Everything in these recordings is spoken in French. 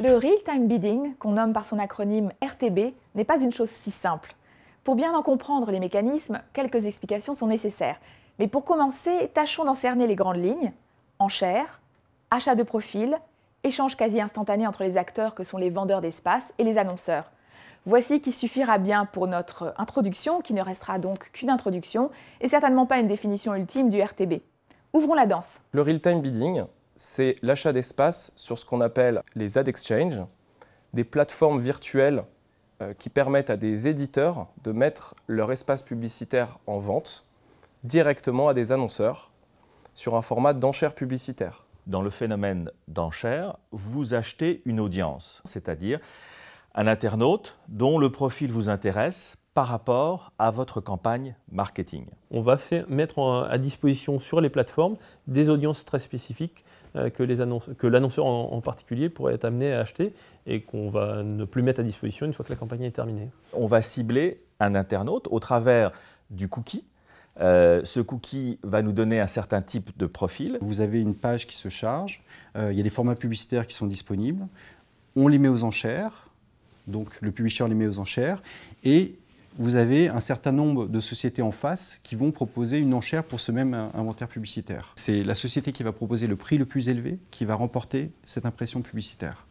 Le Real-Time Bidding, qu'on nomme par son acronyme RTB, n'est pas une chose si simple. Pour bien en comprendre les mécanismes, quelques explications sont nécessaires. Mais pour commencer, tâchons d'en cerner les grandes lignes. Enchères, achat de profil, échange quasi instantané entre les acteurs que sont les vendeurs d'espace et les annonceurs. Voici qui suffira bien pour notre introduction, qui ne restera donc qu'une introduction, et certainement pas une définition ultime du RTB. Ouvrons la danse. Le real-time bidding, c'est l'achat d'espace sur ce qu'on appelle les ad exchange, des plateformes virtuelles qui permettent à des éditeurs de mettre leur espace publicitaire en vente directement à des annonceurs sur un format d'enchère publicitaire. Dans le phénomène d'enchère, vous achetez une audience, c'est-à-dire un internaute dont le profil vous intéresse par rapport à votre campagne marketing. On va mettre à disposition sur les plateformes des audiences très spécifiques que l'annonceur en particulier pourrait être amené à acheter et qu'on va ne plus mettre à disposition une fois que la campagne est terminée. On va cibler un internaute au travers du cookie. Ce cookie va nous donner un certain type de profil. Vous avez une page qui se charge, il y a des formats publicitaires qui sont disponibles, on les met aux enchères, donc le publisher les met aux enchères, et vous avez un certain nombre de sociétés en face qui vont proposer une enchère pour ce même inventaire publicitaire. C'est la société qui va proposer le prix le plus élevé qui va remporter cette impression publicitaire.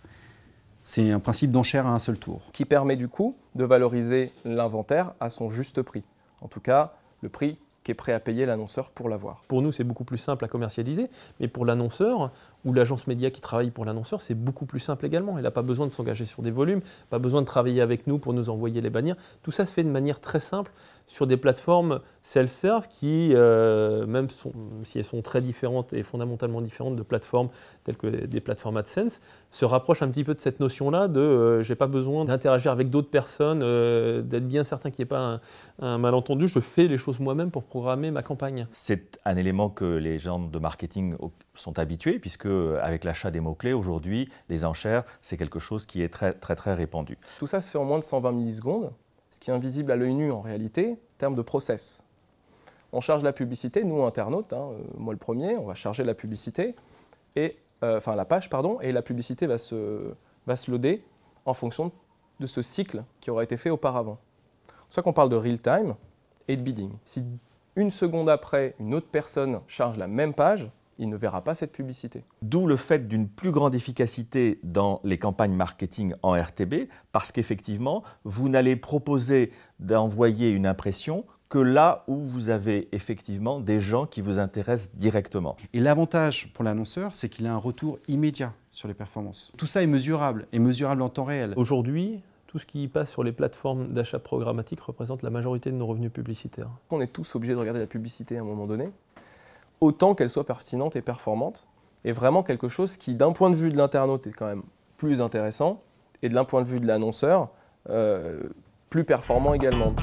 C'est un principe d'enchère à un seul tour. Qui permet du coup de valoriser l'inventaire à son juste prix. En tout cas, le prix qu'est prêt à payer l'annonceur pour l'avoir. Pour nous, c'est beaucoup plus simple à commercialiser, mais pour l'annonceur ou l'agence média qui travaille pour l'annonceur, c'est beaucoup plus simple également. Il n'a pas besoin de s'engager sur des volumes, pas besoin de travailler avec nous pour nous envoyer les bannières. Tout ça se fait de manière très simple sur des plateformes self-serve qui, même si elles sont très différentes et fondamentalement différentes de plateformes telles que des plateformes AdSense, se rapprochent un petit peu de cette notion-là de j'ai pas besoin d'interagir avec d'autres personnes, d'être bien certain qu'il n'y ait pas un malentendu, je fais les choses moi-même pour programmer ma campagne. C'est un élément que les gens de marketing sont habitués, puisque avec l'achat des mots-clés, aujourd'hui, les enchères, c'est quelque chose qui est très répandu. Tout ça se fait en moins de 120 millisecondes, ce qui est invisible à l'œil nu en réalité, en termes de process. On charge la publicité, nous internautes, moi le premier, on va charger la publicité, la page, pardon, et la publicité va se loader en fonction de ce cycle qui aura été fait auparavant. C'est pour ça qu'on parle de real-time et de bidding. Si une seconde après, une autre personne charge la même page, il ne verra pas cette publicité. D'où le fait d'une plus grande efficacité dans les campagnes marketing en RTB, parce qu'effectivement, vous n'allez proposer d'envoyer une impression que là où vous avez effectivement des gens qui vous intéressent directement. Et l'avantage pour l'annonceur, c'est qu'il a un retour immédiat sur les performances. Tout ça est mesurable en temps réel. Aujourd'hui, tout ce qui passe sur les plateformes d'achat programmatique représente la majorité de nos revenus publicitaires. On est tous obligés de regarder la publicité à un moment donné, autant qu'elle soit pertinente et performante, et vraiment quelque chose qui, d'un point de vue de l'internaute, est quand même plus intéressant, et d'un point de vue de l'annonceur, plus performant également.